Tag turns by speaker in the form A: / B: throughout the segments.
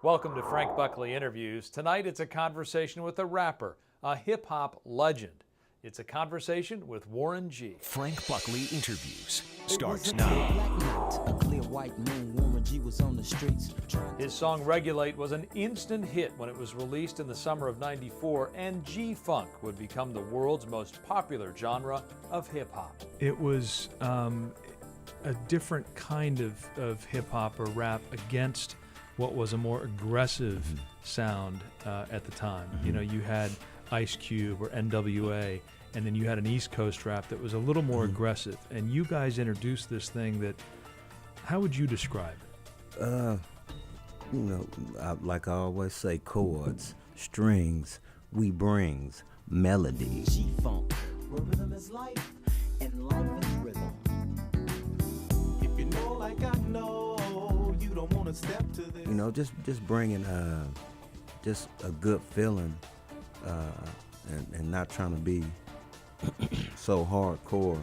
A: Welcome to Frank Buckley Interviews. Tonight it's a conversation with a rapper, a hip-hop legend. It's a conversation with Warren G.
B: Frank Buckley Interviews starts now.
C: A clear white moon, Warren G was on the streets.
A: His song Regulate was an instant hit when it was released in the summer of '94, and Gfunk would become the world's most popular genre of hip-hop.
D: It was a different kind of hip-hop or rap against what was a more aggressive sound at the time. You know, you had Ice Cube or NWA, and then you had an East Coast rap that was a little more aggressive. And you guys introduced this thing that, how would you describe it?
E: Like I always say, chords, strings, we brings, melody.
C: Gfunk, where rhythm is life, and life is rhythm.
F: If you know like I know, you don't want to step to this.
E: You know, just bringing just a good feeling, and not trying to be so hardcore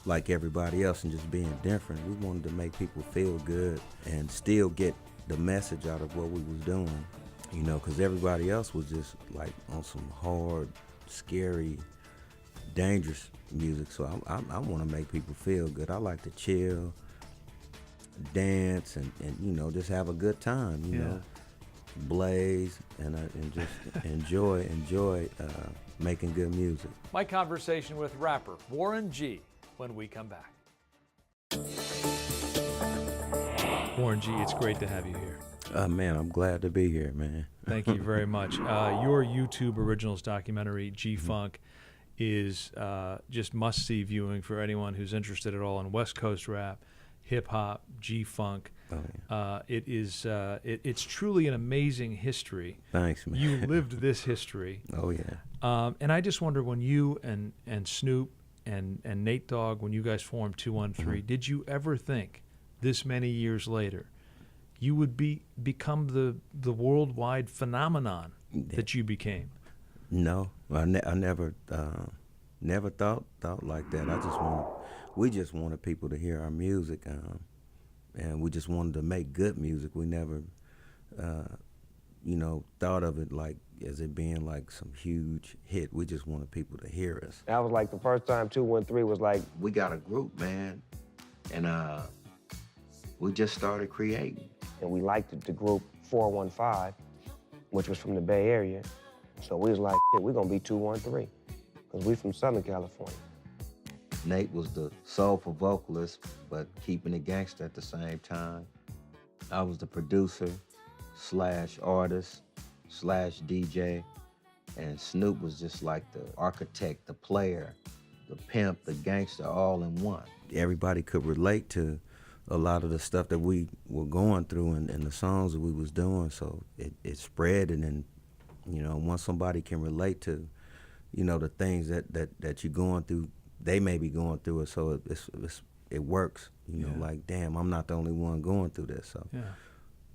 E: like everybody else and just being different. We wanted to make people feel good and still get the message out of what we was doing, you know, because everybody else was just like on some hard, scary, dangerous music. So I want to make people feel good. I like to chill, dance, and you know, just have a good time, you know, blaze and just enjoy making good music.
A: My conversation with rapper Warren G when we come back.
D: Warren G, it's great to have you here.
E: Man, I'm glad to be here, man.
D: Thank you very much. Your YouTube Originals documentary, Gfunk, is just must-see viewing for anyone who's interested at all in West Coast rap, hip-hop, Gfunk.
E: Oh, yeah.
D: It's truly an amazing history.
E: Thanks, man.
D: You lived this history.
E: Oh, yeah.
D: And I just wonder, when you and Snoop and Nate Dogg, when you guys formed 213, did you ever think this many years later you would become the worldwide phenomenon that you became?
E: No, I never thought like that. We just wanted people to hear our music, and we just wanted to make good music. We never, thought of it like as it being like some huge hit. We just wanted people to hear us.
G: That was like the first time 213 was like,
E: We got a group, man, and we just started creating.
G: and we liked the group 415, which was from the Bay Area. So we was like, shit, we're gonna be 213, because we from Southern California.
E: Nate was the soulful vocalist, but keeping it gangster at the same time. I was the producer / artist / DJ, and Snoop was just like the architect, the player, the pimp, the gangster, all in one. Everybody could relate to a lot of the stuff that we were going through and the songs that we was doing, so it spread, and then, you know, once somebody can relate to, you know, the things that you're going through, they may be going through it, so it works, you know, like, damn, I'm not the only one going through this, so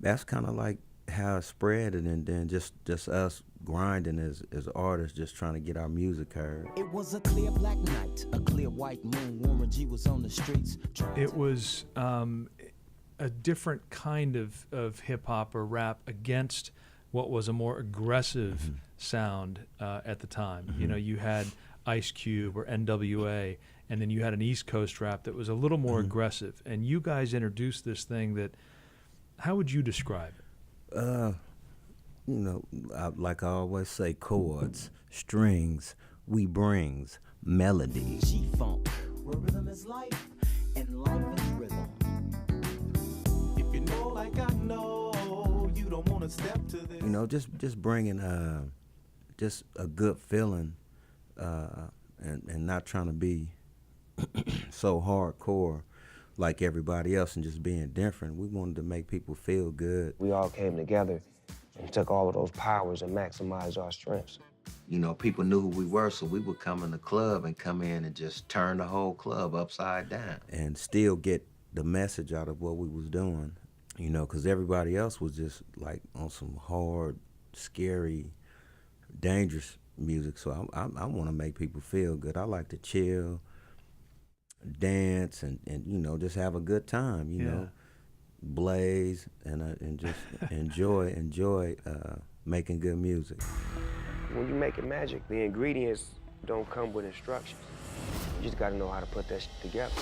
E: that's kind of like how it spread, and then just us grinding as artists, just trying to get our music heard.
C: It was a clear black night, a clear white moon, Warren G was on the streets.
D: It was a different kind of hip-hop or rap against what was a more aggressive sound at the time. You know, you had Ice Cube or NWA, and then you had an East Coast rap that was a little more aggressive. And you guys introduced this thing that, how would you describe it?
E: Like I always say, chords, strings, we brings, melody.
C: Gfunk, where rhythm is life, and life is rhythm.
F: If you know like I know, you don't want to step to this.
E: You know, just bringing just a good feeling, and not trying to be so hardcore like everybody else and just being different. We wanted to make people feel good.
G: We all came together and took all of those powers and maximized our strengths.
E: You know, people knew who we were, so we would come in the club and come in and just turn the whole club upside down and still get the message out of what we was doing, you know, because everybody else was just like on some hard, scary, dangerous music. So I want to make people feel good. I like to chill, dance, and you know, just have a good time, you know, blaze and just enjoy making good music.
G: When you making magic, the ingredients don't come with instructions. You just gotta know how to put that shit together.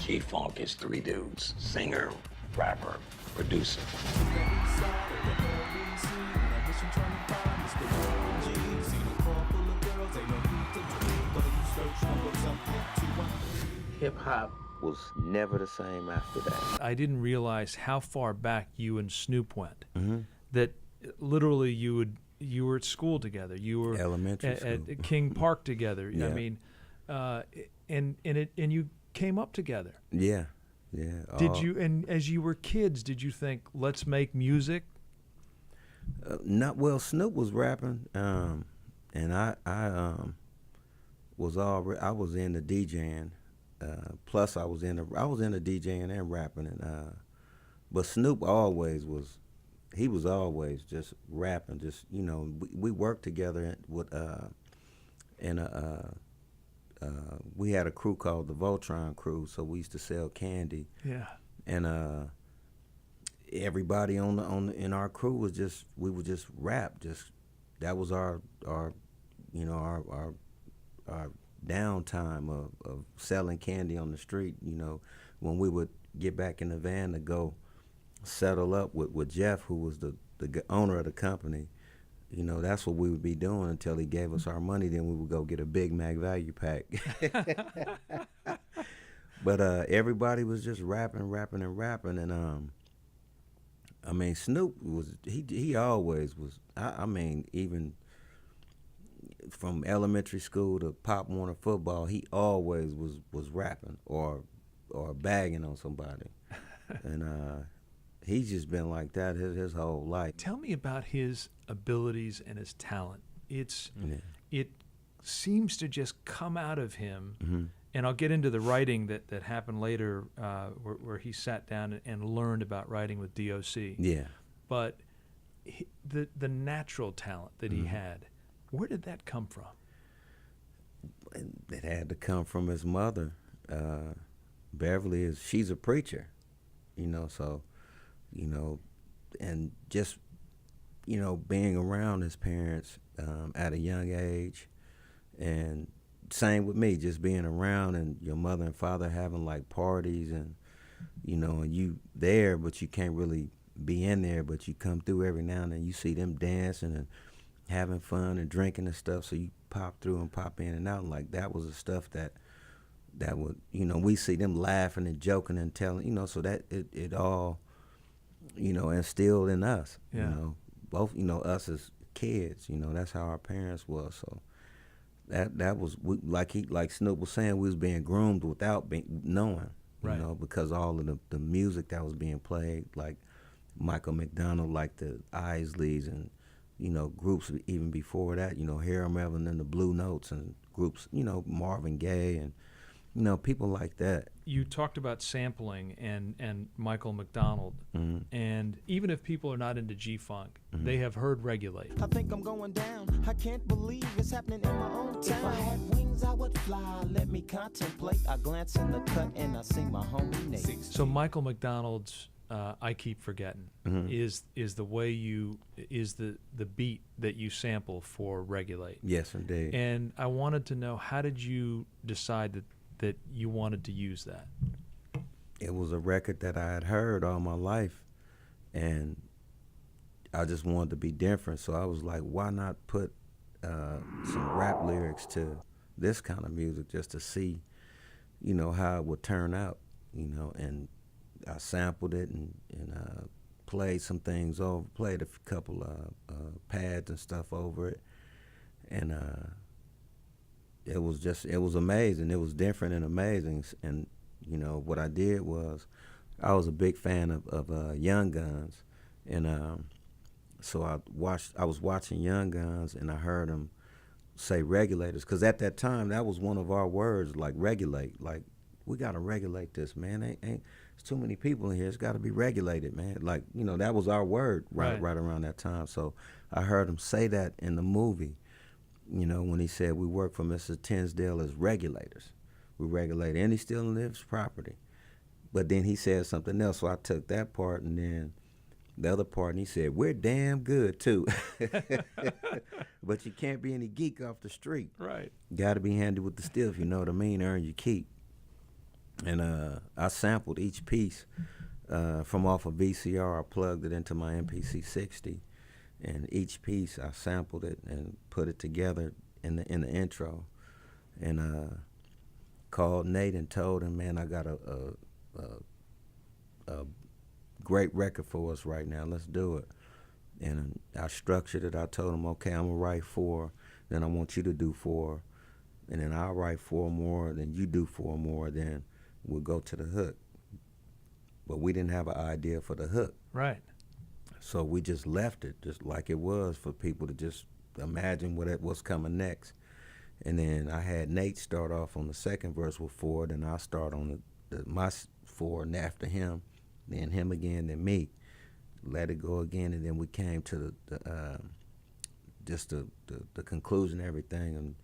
H: Gfunk is three dudes: singer, rapper, producer.
E: Hip hop was never the same after that.
D: I didn't realize how far back you and Snoop went. That literally you were at school together. You were
E: Elementary
D: at King Park together.
E: Yeah.
D: I mean, and you came up together.
E: Yeah.
D: Did you? And as you were kids, did you think, let's make music?
E: Not well. Snoop was rapping, and I was into DJing. Plus, I was into DJing and rapping, and but Snoop always was. He was always just rapping. Just we worked together with we had a crew called the Voltron Crew, so we used to sell candy.
D: Yeah.
E: And everybody in our crew was just, we would just rap. Just that was our downtime of selling candy on the street. When we would get back in the van to go settle up with Jeff, who was the owner of the company. That's what we would be doing until he gave us our money. Then we would go get a Big Mac value pack. But everybody was just rapping. And I mean, Snoop was, he always was, I mean, even from elementary school to Pop Warner football, he always was rapping or bagging on somebody. And he's just been like that his whole life.
D: Tell me about his abilities and his talent. It seems to just come out of him. And I'll get into the writing that happened later, where he sat down and learned about writing with DOC.
E: Yeah.
D: But the natural talent that he had, where did that come from?
E: It had to come from his mother. Beverly she's a preacher, so, and just, being around his parents at a young age, and same with me, just being around and your mother and father having like parties and, and you there, but you can't really be in there, but you come through every now and then, you see them dancing and having fun and drinking and stuff, so you pop through and pop in and out, and like that was the stuff that would, we see them laughing and joking and telling, so that it all, instilled in us, both, us as kids, that's how our parents was. So that was, like Snoop was saying, we was being groomed without knowing, because all of the music that was being played, like Michael McDonald, like the Isleys, and groups even before that, Hiram Evans and the Blue Notes, and groups, Marvin Gaye, and people like that.
D: You talked about sampling and Michael McDonald, and even if people are not into G-Funk, they have heard Regulate.
C: I think I'm going down. I can't believe it's happening in my own town. If I had wings, I would fly. Let me contemplate. I glance in the cut and I see my homie Nate.
D: So Michael McDonald's I Keep Forgetting is the way is the beat that you sample for Regulate.
E: Yes, indeed.
D: And I wanted to know, how did you decide that you wanted to use that?
E: It was a record that I had heard all my life, and I just wanted to be different. So I was like, why not put some rap lyrics to this kind of music, just to see, how it would turn out, and I sampled it and played some things over, played a couple pads and stuff over it, and it was amazing. It was different and amazing. And what I did was, I was a big fan of Young Guns, and so I was watching Young Guns, and I heard them say regulators, because at that time that was one of our words, like regulate, like we gotta regulate this, man. Ain't there's too many people in here. It's got to be regulated, man. Like, that was our word right around that time. So I heard him say that in the movie, when he said, we work for Mr. Tinsdale as regulators. We regulate any still lives property. But then he said something else, so I took that part, and then the other part, and he said, we're damn good, too. But you can't be any geek off the street.
D: Right.
E: Got to be handy with the stiff, you know what I mean? Earn your keep. And I sampled each piece from off of VCR. I plugged it into my MPC 60, and each piece I sampled it and put it together in the intro, and called Nate and told him, man, I got a great record for us right now. Let's do it. And I structured it. I told him, okay, I'm gonna write 4, then I want you to do 4, and then I'll write 4 more, then you do 4 more, then we'll go to the hook. But we didn't have an idea for the hook.
D: Right.
E: So we just left it just like it was for people to just imagine what's coming next. And then I had Nate start off on the second verse with 4, then I'll start on my 4, and after him, then him again, then me. Let it go again, and then we came to the conclusion of everything, and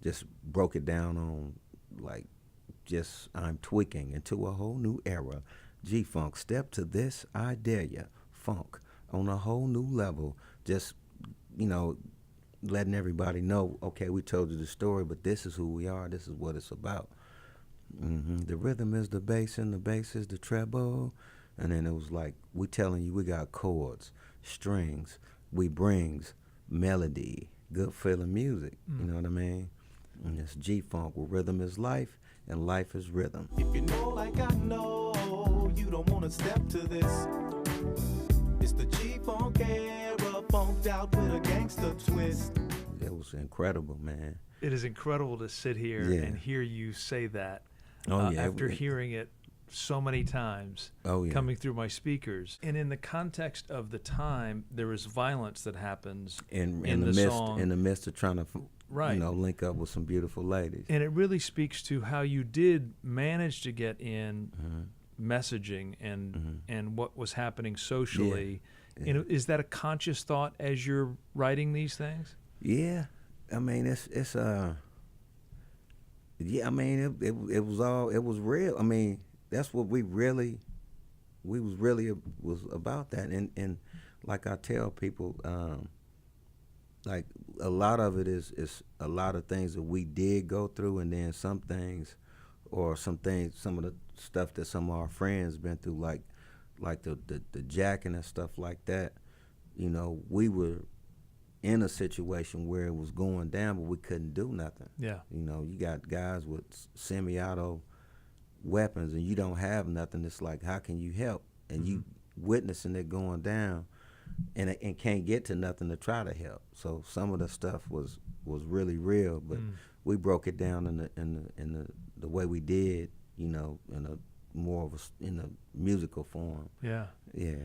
E: just broke it down on, like, just I'm tweaking into a whole new era. Gfunk, step to this, I dare ya. Funk on a whole new level. Just, you know, letting everybody know, okay, we told you the story, but this is who we are. This is what it's about. The rhythm is the bass, and the bass is the treble. And then it was like, we telling you we got chords, strings, we brings melody, good feeling music. You know what I mean? And it's Gfunk, where rhythm is life and life is rhythm.
F: If you know like I know, you don't want to step to this. It's the Gfunk era, funked out with a gangster twist.
E: It was incredible, man.
D: It is incredible to sit here and hear you say that after hearing it so many times coming through my speakers. And in the context of the time, there is violence that happens in the song.
E: In the midst of trying to link up with some beautiful ladies.
D: And it really speaks to how you did manage to get in messaging and what was happening socially. Yeah. And is that a conscious thought as you're writing these things?
E: Yeah. I mean, it was real. I mean, that's what was about that. And like I tell people, like a lot of it is a lot of things that we did go through, and then some things, some of the stuff that some of our friends been through, like the jacking and stuff like that. You know, we were in a situation where it was going down, but we couldn't do nothing. Yeah. You know, you got guys with semi-auto weapons, and you don't have nothing. It's like, how can you help? And you witnessing it going down, and can't get to nothing to try to help. So some of the stuff was really real, but we broke it down in the way we did, you know, in a musical form. Yeah. Yeah.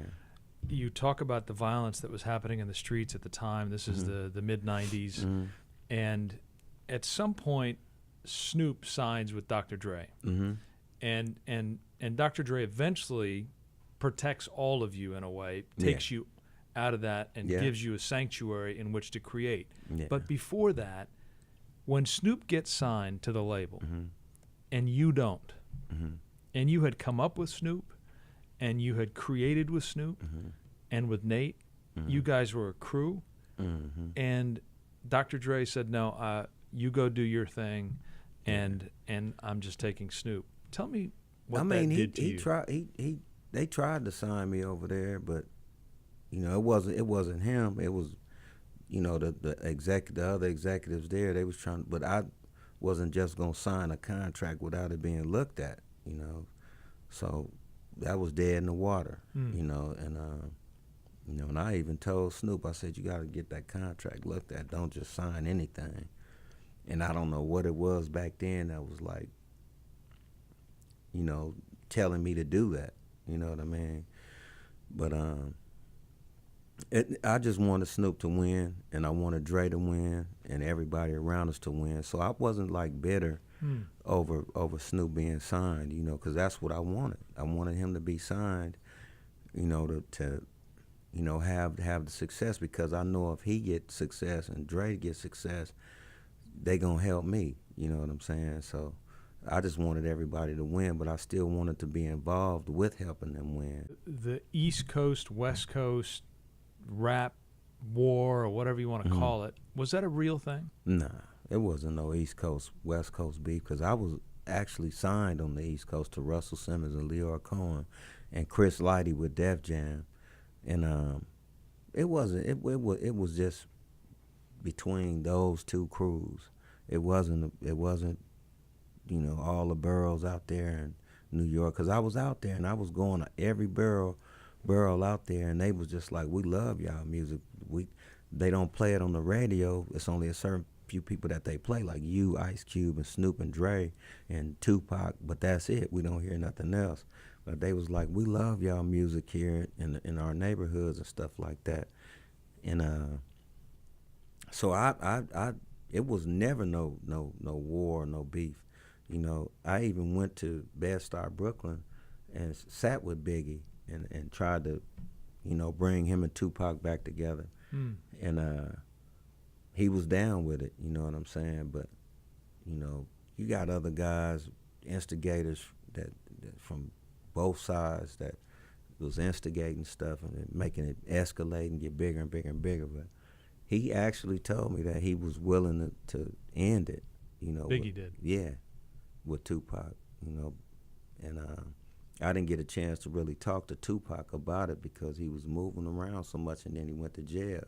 D: You talk about the violence that was happening in the streets at the time. This is the mid-'90s. And at some point, Snoop signs with Dr. Dre. And Dr. Dre eventually protects all of you in a way, takes you out of that and gives you a sanctuary in which to create. But before that, when Snoop gets signed to the label and you don't, and you had come up with Snoop, and you had created with Snoop and with Nate, you guys were a crew, and Dr. Dre said, no, you go do your thing, and I'm just taking Snoop. Tell me what that did to you.
E: They tried to sign me over there, but you know, it wasn't him. It was, you know, the other executives there. They was trying, but I wasn't just gonna sign a contract without it being looked at, you know. So that was dead in the water, you know, and you know, and I even told Snoop, I said, you got to get that contract looked at. Don't just sign anything. And I don't know what it was back then that was like, you know, telling me to do that. You know what I mean? But I just wanted Snoop to win, and I wanted Dre to win, and everybody around us to win. So I wasn't like bitter over Snoop being signed, you know, because that's what I wanted. I wanted him to be signed, you know, to you know, have the success, because I know if he gets success and Dre gets success, they gonna help me. You know what I'm saying? So I just wanted everybody to win, but I still wanted to be involved with helping them win.
D: The East Coast, West Coast rap war, or whatever you want to call it, was that a real thing?
E: Nah, it wasn't no East Coast, West Coast beef, because I was actually signed on the East Coast to Russell Simmons and Leora Cohen and Chris Lighty with Def Jam. And it was just between those two crews. It wasn't you know, all the boroughs out there in New York, because I was out there and I was going to every borough out there, and they was just like, we love y'all music. They don't play it on the radio. It's only a certain few people that they play, like you, Ice Cube, and Snoop, and Dre, and Tupac, but that's it. We don't hear nothing else. But they was like, we love y'all music here in our neighborhoods and stuff like that. And so it was never no war, no beef. You know, I even went to Bed-Stuy, Brooklyn, and sat with Biggie and tried to, you know, bring him and Tupac back together. And he was down with it, you know what I'm saying? But, you know, you got other guys, instigators that from both sides that was instigating stuff and making it escalate and get bigger and bigger and bigger. But he actually told me that he was willing to end it, you know.
D: Biggie did.
E: Yeah, with Tupac, you know. And I didn't get a chance to really talk to Tupac about it because he was moving around so much, and then he went to jail.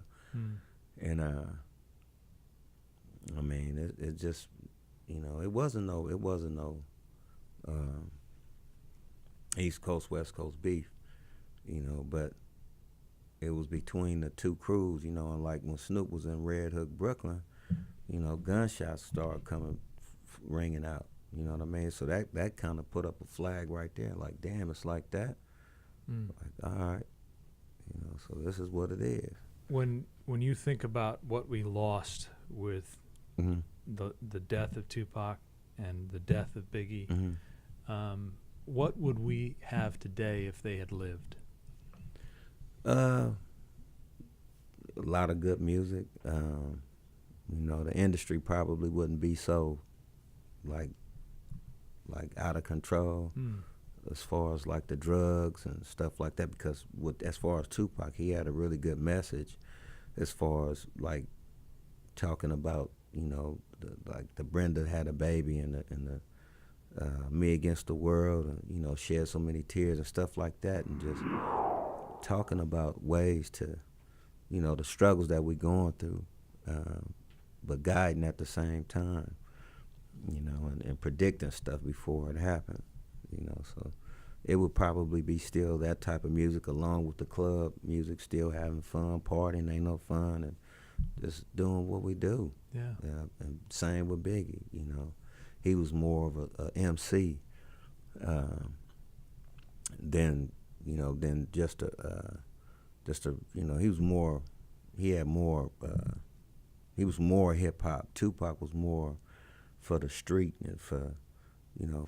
E: And I mean, it just, you know, it wasn't no East Coast, West Coast beef, you know, but it was between the two crews, you know. And like when Snoop was in Red Hook, Brooklyn, you know, gunshots started ringing out, you know what I mean? So that kind of put up a flag right there, like, damn, it's like that. Like, all right, you know, so this is what it is.
D: When you think about what we lost with the death of Tupac and the death of Biggie, what would we have today if they had lived?
E: A lot of good music. You know, the industry probably wouldn't be so like out of control as far as like the drugs and stuff like that, because as far as Tupac, he had a really good message as far as like talking about, you know, like the Brenda had a baby and the Me Against the World, and, you know, shed so many tears and stuff like that, and just talking about ways to, you know, the struggles that we're going through, but guiding at the same time, you know, and predicting stuff before it happened, you know. So it would probably be still that type of music, along with the club music, still having fun, partying ain't no fun, and just doing what we do.
D: Yeah.
E: And same with Biggie, you know. He was more of a MC than, you know, than just a you know, he was more hip hop. Tupac was more for the street and for, you know,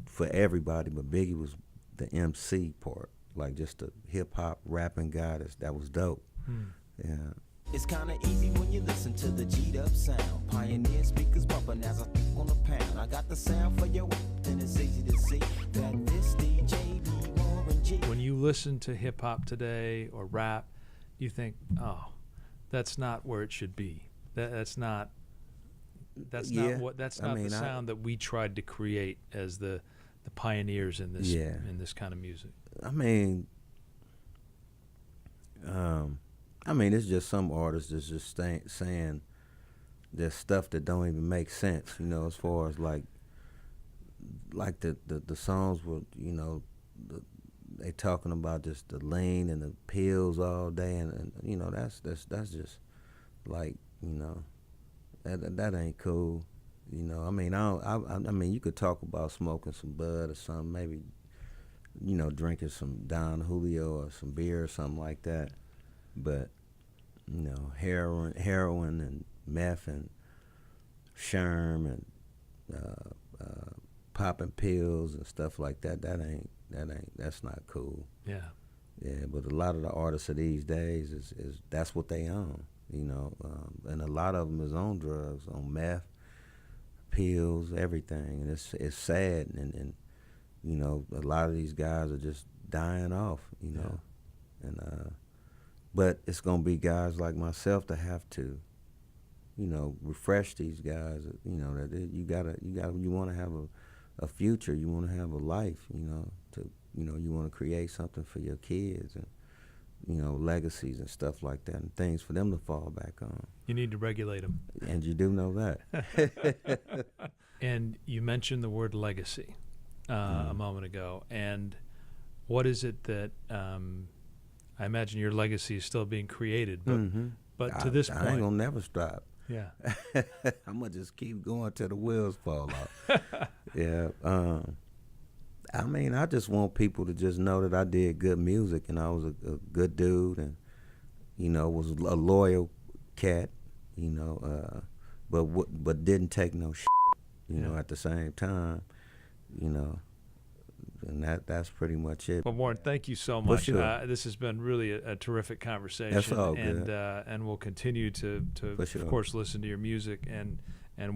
E: for everybody, but Biggie was the MC part, like just a hip hop rapping guy that was dope. Yeah.
C: It's kinda easy when you listen to the G'd up sound. Pioneer speakers bumping as I think on the pound. I got the sound for your and it's easy to see that this DJ be Warren G.
D: When you listen to hip hop today or rap, you think, oh, that's not where it should be. That's not the sound that we tried to create as the pioneers in this in this kind of music.
E: I mean, it's just some artists that's just saying there's stuff that don't even make sense, you know, as far as like the songs were, you know, they talking about just the lean and the pills all day, and you know, that's just like, you know, that ain't cool, you know. I mean, I mean, you could talk about smoking some bud or something, maybe, you know, drinking some Don Julio or some beer or something like that, but, you know, heroin and meth and sherm and popping pills and stuff like that, that's not cool.
D: Yeah.
E: Yeah, but a lot of the artists of these days is that's what they own, you know, and a lot of them is on drugs, on meth, pills, everything, and it's sad, and you know, a lot of these guys are just dying off, you know, and but it's gonna be guys like myself that have to, you know, refresh these guys. You know, that you want to have a future, you want to have a life, you know, you want to create something for your kids, and you know, legacies and stuff like that, and things for them to fall back on.
D: You need to regulate them.
E: And you do know that.
D: And you mentioned the word legacy a moment ago. And what is it that I imagine your legacy is still being created, but to this point,
E: I ain't gonna never stop.
D: Yeah.
E: I'm gonna just keep going till the wheels fall off. Yeah. I mean, I just want people to just know that I did good music, and I was a good dude, and you know, was a loyal cat, you know, but didn't take no shit, you know, at the same time, you know, and that's pretty much it.
D: Well, Warren, thank you so much.
E: Sure.
D: This has been really a terrific conversation.
E: That's all good.
D: And we'll continue to
E: sure.
D: of course, listen to your music and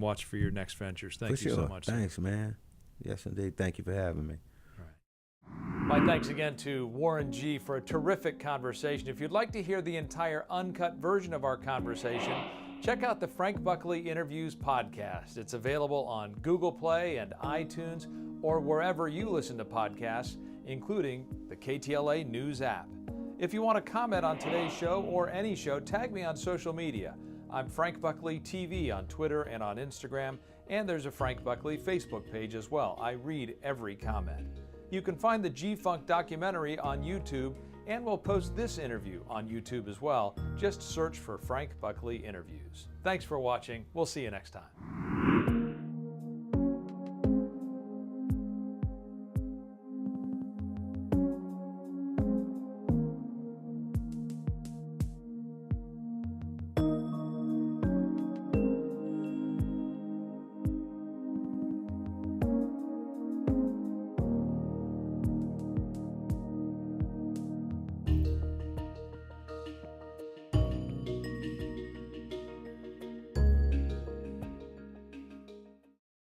D: watch for your next ventures. Thank you so much.
E: Thanks, man. Yes, indeed. Thank you for having me.
A: My thanks again to Warren G for a terrific conversation. If you'd like to hear the entire uncut version of our conversation, check out the Frank Buckley Interviews podcast. It's available on Google Play and iTunes, or wherever you listen to podcasts, including the KTLA News app. If you want to comment on today's show or any show, tag me on social media. I'm Frank Buckley TV on Twitter and on Instagram, and there's a Frank Buckley Facebook page as well. I read every comment. You can find the Gfunk documentary on YouTube, and we'll post this interview on YouTube as well. Just search for Frank Buckley Interviews. Thanks for watching. We'll see you next time.